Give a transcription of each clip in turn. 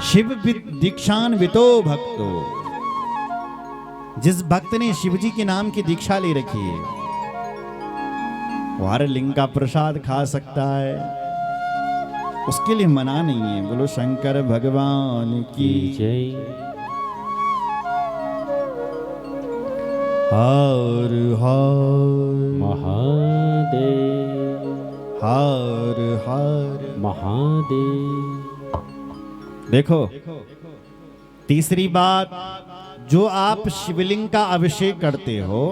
शिव दीक्षान्वितो भक्तो, जिस भक्त ने शिव जी के नाम की दीक्षा ले रखी है वो हर लिंग का प्रसाद खा सकता है, उसके लिए मना नहीं है। बोलो शंकर भगवान की जय। हर हर महादेव, हर हर महादेव। देखो तीसरी बात, जो आप शिवलिंग का अभिषेक करते हो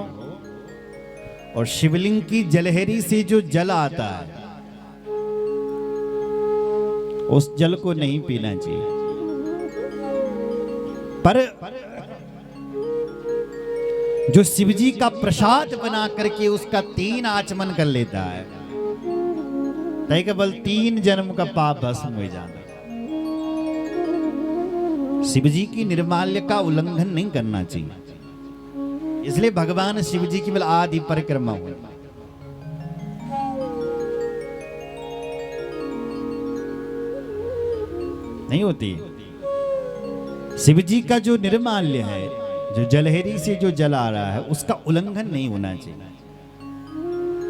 और शिवलिंग की जलहरी से जो जल आता है उस जल को नहीं पीना चाहिए। पर जो शिव जी का प्रसाद बना करके उसका 3 आचमन कर लेता है, तय केवल 3 जन्म का पाप भस्म हो जाता है। शिव जी की निर्माल्य का उल्लंघन नहीं करना चाहिए, इसलिए भगवान शिव जी की आदि परिक्रमा हुई। नहीं होती। शिव जी का जो निर्माल्य है, जो जलहरी से जो जल आ रहा है, उसका उल्लंघन नहीं होना चाहिए।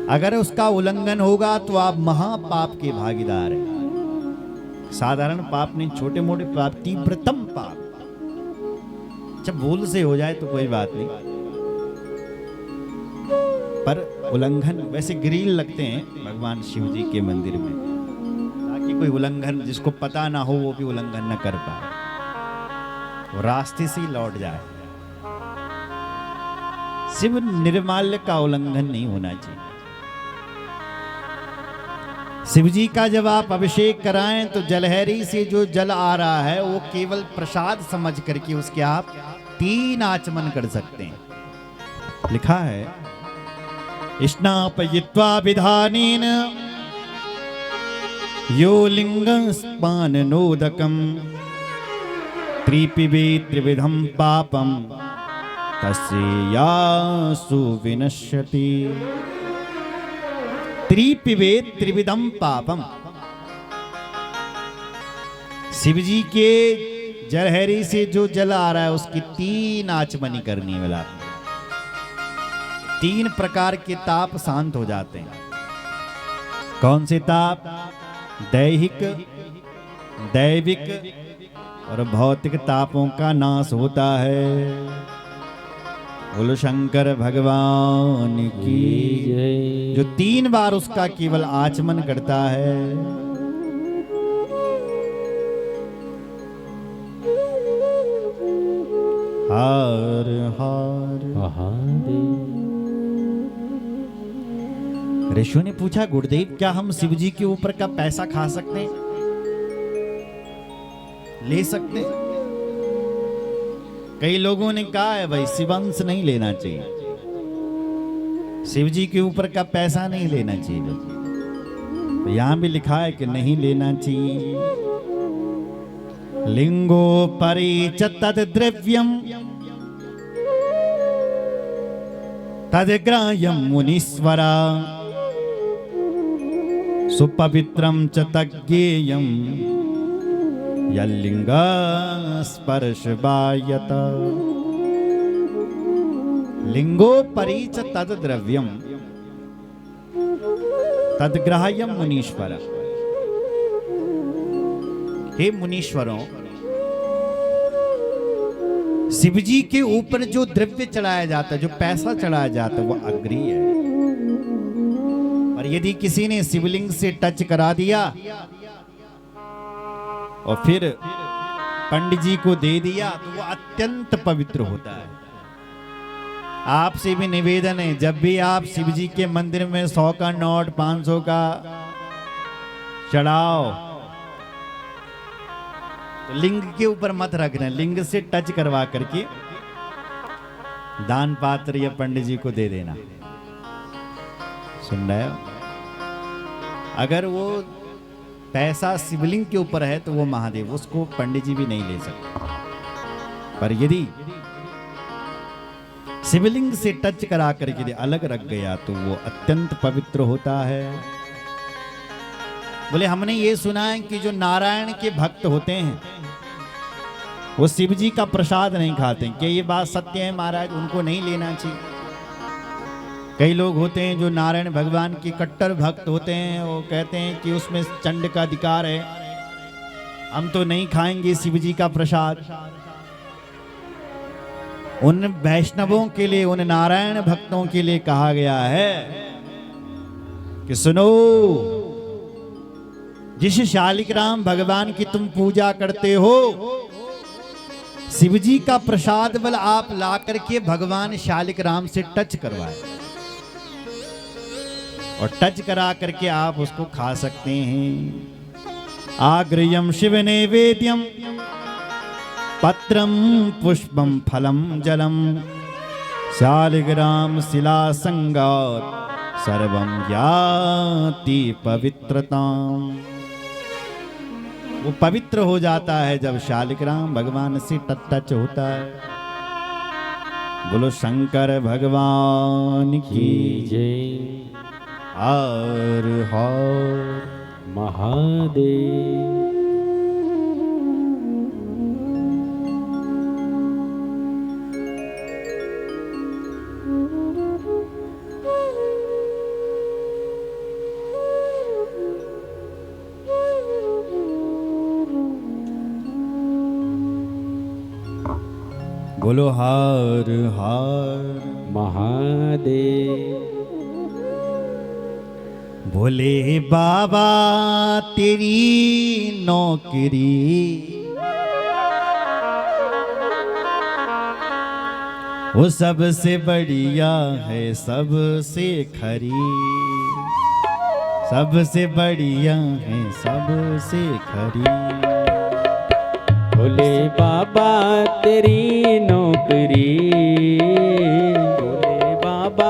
अगर उसका उल्लंघन होगा तो आप महापाप के भागीदार हैं। साधारण पाप नहीं, छोटे मोटे पाप, तीव्रतम पाप। जब भूल से हो जाए तो कोई बात नहीं, पर उल्लंघन, वैसे ग्रिल लगते हैं भगवान शिव जी के मंदिर में ताकि कोई उल्लंघन जिसको पता ना हो वो भी उल्लंघन न कर पाए, वो रास्ते से ही लौट जाए। शिव निर्माल्य का उल्लंघन नहीं होना चाहिए। शिव जी का जब आप अभिषेक कराएं तो जलहरी से जो जल आ रहा है वो केवल प्रसाद समझ करके उसके आप 3 आचमन कर सकते हैं। लिखा है स्नापयित्वा विधानेन यो लिंगं स्पाननोदकं त्रिपिबेत् त्रिविधं पापं तस्यासु विनश्यति। त्रिपिबेत् त्रिविधं पापम, शिव जी के जलहरी से जो जल आ रहा है उसकी 3 आचमनी करनी वाला, 3 प्रकार के ताप शांत हो जाते हैं। कौन से ताप? दैहिक, दैविक और भौतिक तापों का नाश होता है। बोलो शंकर भगवान की जय। जो 3 बार उसका केवल आचमन करता है, हर हर महादेव। ऋषियों ने पूछा गुरुदेव क्या हम शिव जी के ऊपर का पैसा खा सकते हैं, ले सकते हैं? कई लोगों ने कहा है भाई शिवंश नहीं लेना चाहिए, शिव जी के ऊपर का पैसा नहीं लेना चाहिए। तो यहां भी लिखा है कि नहीं लेना चाहिए। लिंगो परिच तद द्रव्यम तद्ग्राह्यं मुनीश्वरा सुपवित्रं च तज्ञेयं यल्लिंग स्पर्शवायत। लिंगो परिच तद द्रव्यम तद्ग्राह्यं मुनीश्वर। हे मुनीश्वरों, शिव जी के ऊपर जो द्रव्य चढ़ाया जाता है, जो पैसा चढ़ाया जाता है, वो अग्रीय है। और यदि किसी ने शिवलिंग से टच करा दिया और फिर पंडित जी को दे दिया तो वो अत्यंत पवित्र होता है। आपसे भी निवेदन है, जब भी आप शिव जी के मंदिर में 100 का नोट, 500 का चढ़ाओ तो लिंग के ऊपर मत रखना, लिंग से टच करवा करके दान पात्र या पंडित जी को दे देना। सुन रहे हो? अगर वो पैसा शिवलिंग के ऊपर है तो वो महादेव, उसको पंडित जी भी नहीं ले सकते। पर यदि शिवलिंग से टच करा करके अलग रख गया तो वो अत्यंत पवित्र होता है। बोले हमने ये सुना है कि जो नारायण के भक्त होते हैं वो शिव जी का प्रसाद नहीं खाते। क्या ये बात सत्य है महाराज? उनको नहीं लेना चाहिए। कई लोग होते हैं जो नारायण भगवान के कट्टर भक्त होते हैं, वो कहते हैं कि उसमें चंड का अधिकार है, हम तो नहीं खाएंगे शिव जी का प्रसाद। उन वैष्णवों के लिए, उन नारायण भक्तों के लिए कहा गया है कि सुनो, जिस शालिग्राम भगवान की तुम पूजा करते हो, शिव जी का प्रसाद बल आप ला करके भगवान शालिग्राम से टच करवाए और टच करा करके आप उसको खा सकते हैं। आग्रयम शिव नैवेद्यम पत्रम पुष्पम फलम जलम शालिग्राम शिला संगात सर्वम याति पवित्रताम। वो पवित्र हो जाता है जब शालिग्राम भगवान से टच होता है। बोलो शंकर भगवान की जय। हर हर महादेव। बोलो हर हर महादेव। भोले बाबा तेरी नौकरी वो सबसे बढ़िया है, सबसे खरी, सबसे बढ़िया है, सबसे खरी। भोले बाबा तेरी नौकरी, भोले बाबा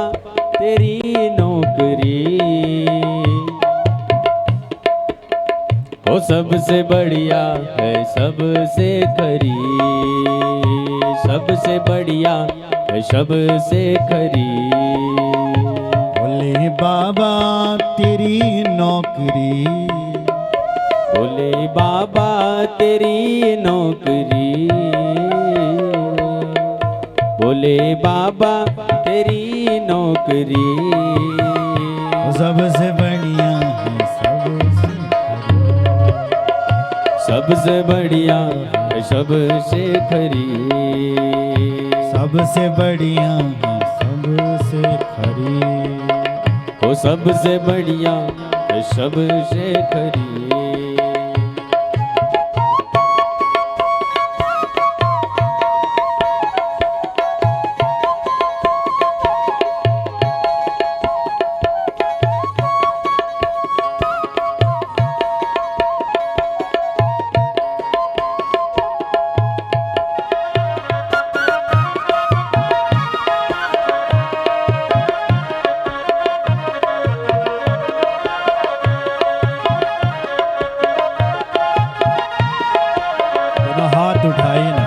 तेरी नौकरी, वो सबसे बढ़िया है, सबसे खरी, सबसे बढ़िया है, सबसे खरी। भोले बाबा तेरी नौकरी, भोले बाबा तेरी नौकरी, भोले बाबा तेरी नौकरी, सबसे बढ़िया है, सबसे बढ़िया है, सबसे खरी, सबसे बढ़िया है, सबसे खरी। वो सबसे बढ़िया है, सबसे खरी। हाथ उठाइए ना।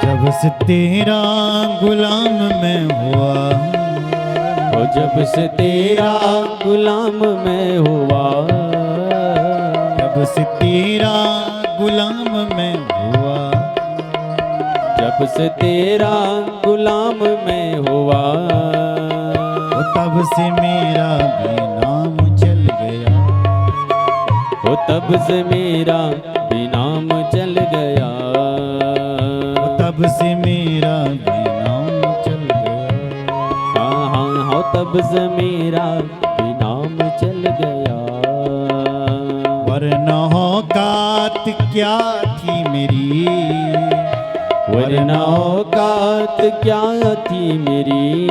जब से तेरा गुलाम मैं हुआ, और जब से तेरा गुलाम मैं हुआ, जब से तेरा गुलाम मैं हुआ, जब से तेरा गुलाम मैं हुआ, तब से मेरा भी नाम चल गया, तब से मेरा भी नाम चल गया, तब से मेरा भी नाम चल गया। हाँ हाँ हाँ, तब से मेरा भी नाम चल गया। वरना औकात क्या थी मेरी, वरना औकात क्या थी मेरी,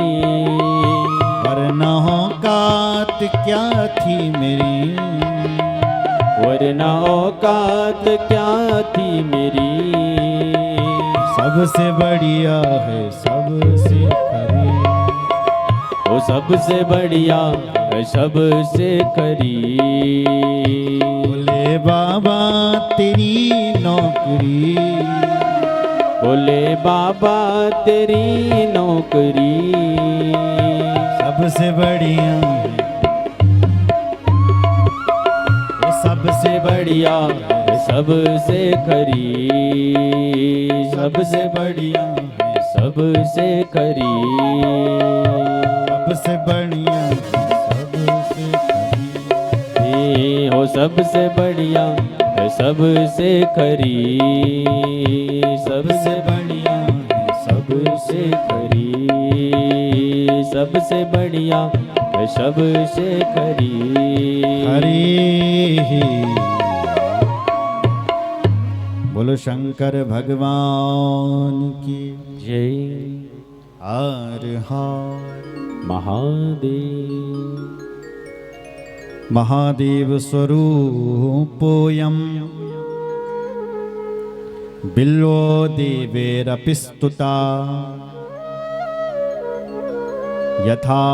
वरना औकात क्या थी मेरी, वरना औकात क्या थी मेरी। सबसे बढ़िया है, सबसे खरी, वो सबसे बढ़िया है, सबसे खरी। भोले बाबा तेरी नौकरी, भोले बाबा तेरी नौकरी, सबसे बढ़िया है, वो सबसे बढ़िया है सबसे खरी, सबसे बढ़िया है सबसे खरी, सबसे बढ़िया सबसे हे हो सबसे बढ़िया है सबसे खरी, सबसे बढ़िया है सबसे खरी, सबसे बढ़िया है सबसे खरी। हरि। बोलो शंकर भगवान की जय। हर हर महादेव। महादेव स्वरूपोऽयं बिल्वो देवैरपि स्तुता यथा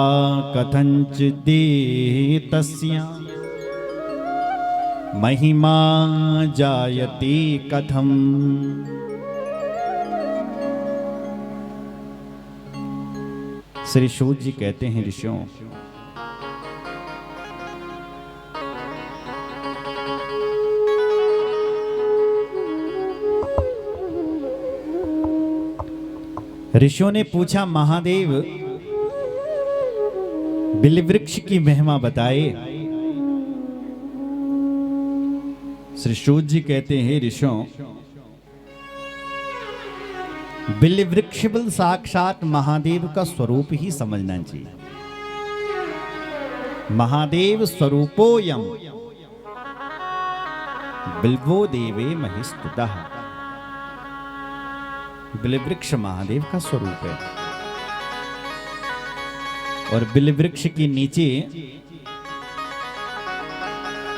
कथञ्चिदेतस्य महिमा जायते कथम्। श्री सूत जी कहते हैं ऋषियों, ऋषियों ने पूछा महादेव बिल्व वृक्ष की महिमा बताए। श्री सूत जी कहते हैं ऋषियों, बिल्व वृक्ष बल साक्षात महादेव का स्वरूप ही समझना चाहिए। महादेव स्वरूपोऽयं बिल्वो देवे महिस्तुतः। बिल्व वृक्ष महादेव का स्वरूप है और बिल्व वृक्ष के नीचे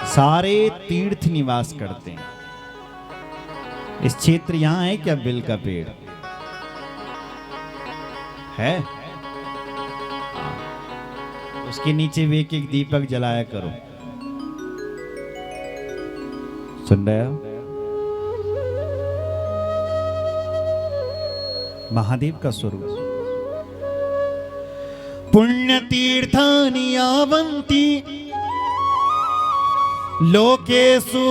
सारे तीर्थ निवास करते हैं। इस क्षेत्र यहां है क्या बिल का पेड़ है? उसके नीचे भी एक एक दीपक जलाया करो। सुन रहे हो? महादेव का स्वरूप। पुण्य तीर्थानि यावन्ति लोकेषु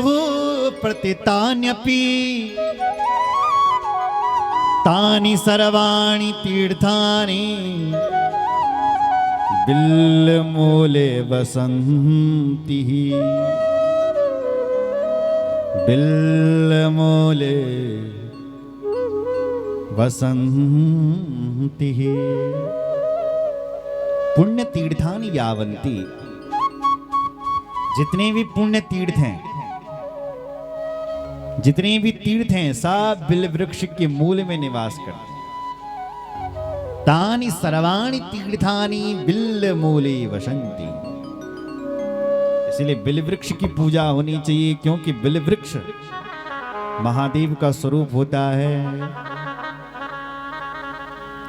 प्रतितान्यपि तानि सर्वाणि तीर्थानि बिल्वमूले वसन्ति। बिल्वमूले वसन्ति। पुण्य तीर्थानि यावन्ति, जितने भी पुण्य तीर्थ हैं, जितने भी तीर्थ हैं, सब बिल्व वृक्ष के मूल में निवास करते हैं। तानि सर्वाणि तीर्थानि बिल्वमूले वसन्ति। इसलिए बिल्व वृक्ष की पूजा होनी चाहिए, क्योंकि बिल्व वृक्ष महादेव का स्वरूप होता है।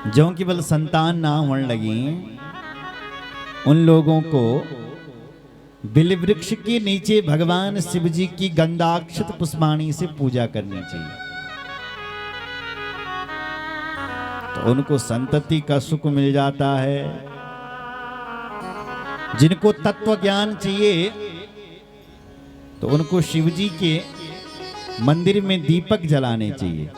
जो केवल संतान ना होने लगी, उन लोगों को बिल्व वृक्ष के नीचे भगवान शिव जी की गंधाक्षत पुष्पाणी से पूजा करनी चाहिए, तो उनको संतति का सुख मिल जाता है। जिनको तत्व ज्ञान चाहिए, तो उनको शिव जी के मंदिर में दीपक जलाने चाहिए।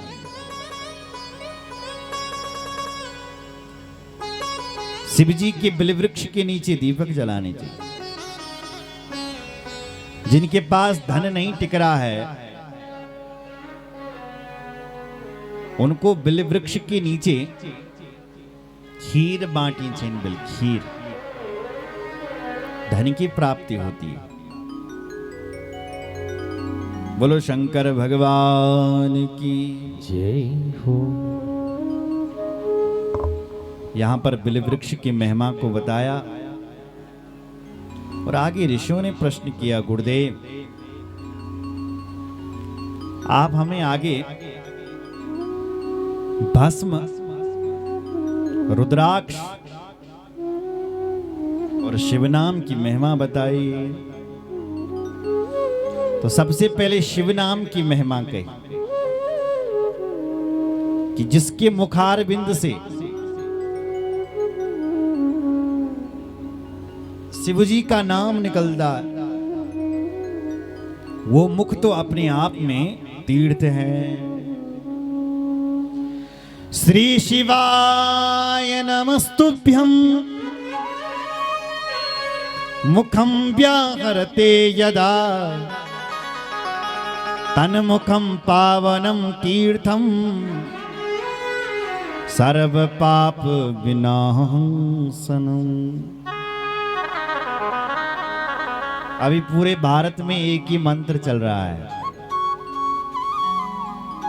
शिव जी के बिल्व वृक्ष के नीचे दीपक जलाने चाहिए। जिनके पास धन नहीं टिक रहा है, उनको बिल्व वृक्ष के नीचे खीर बांटी चाहिए। बिल खीर धन की प्राप्ति होती है। बोलो शंकर भगवान की जय हो। यहां पर बिल्व वृक्ष की महिमा को बताया और आगे ऋषियों ने प्रश्न किया, गुरुदेव आप हमें आगे भस्म, रुद्राक्ष और शिवनाम की महिमा बताई। तो सबसे पहले शिवनाम की महिमा कही कि जिसके मुखार बिंद से शिव जी का नाम निकलता, वो मुख तो अपने आप में तीर्थ है। श्री शिवाय नमस्तुभ्यं मुखं व्याहरते यदा तन्मुखं पावनं तीर्थं सर्व पाप विनाशनम। अभी पूरे भारत में एक ही मंत्र चल रहा है।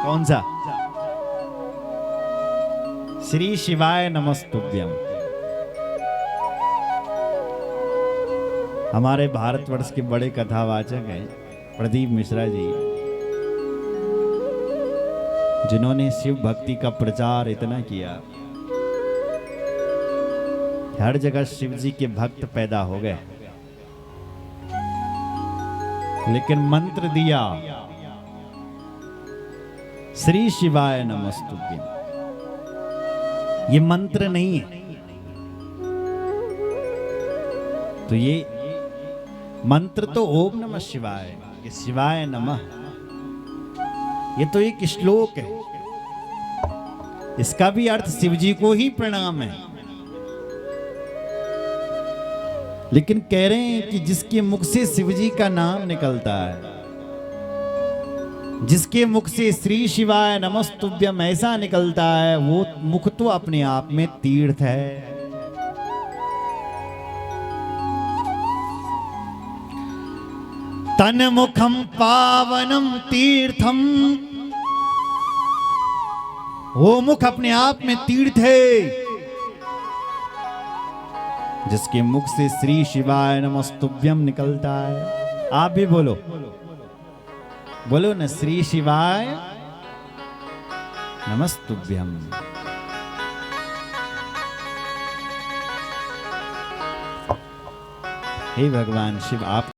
कौन सा? श्री शिवाय नमस्तुभ्यम। हमारे भारतवर्ष के बड़े कथावाचक हैं प्रदीप मिश्रा जी, जिन्होंने शिव भक्ति का प्रचार इतना किया, हर जगह शिव जी के भक्त पैदा हो गए। लेकिन मंत्र दिया श्री शिवाय नमस्तुभ्यं, ये मंत्र नहीं है। तो ये मंत्र तो ओम नमः शिवाय, ये शिवाय नमः, ये तो एक श्लोक है। इसका भी अर्थ शिव जी को ही प्रणाम है। लेकिन कह रहे हैं कि जिसके मुख से शिव जी का नाम निकलता है, जिसके मुख से श्री शिवाय नमस्तुभ्यम ऐसा निकलता है, वो मुख तो अपने आप में तीर्थ है। तन मुखम पावनम तीर्थम, वो मुख अपने आप में तीर्थ है। जिसके मुख से श्री शिवाय नमस्तुभ्यम निकलता है। आप भी बोलो, बोलो ना, श्री शिवाय नमस्तुभ्यम। हे भगवान शिव, आप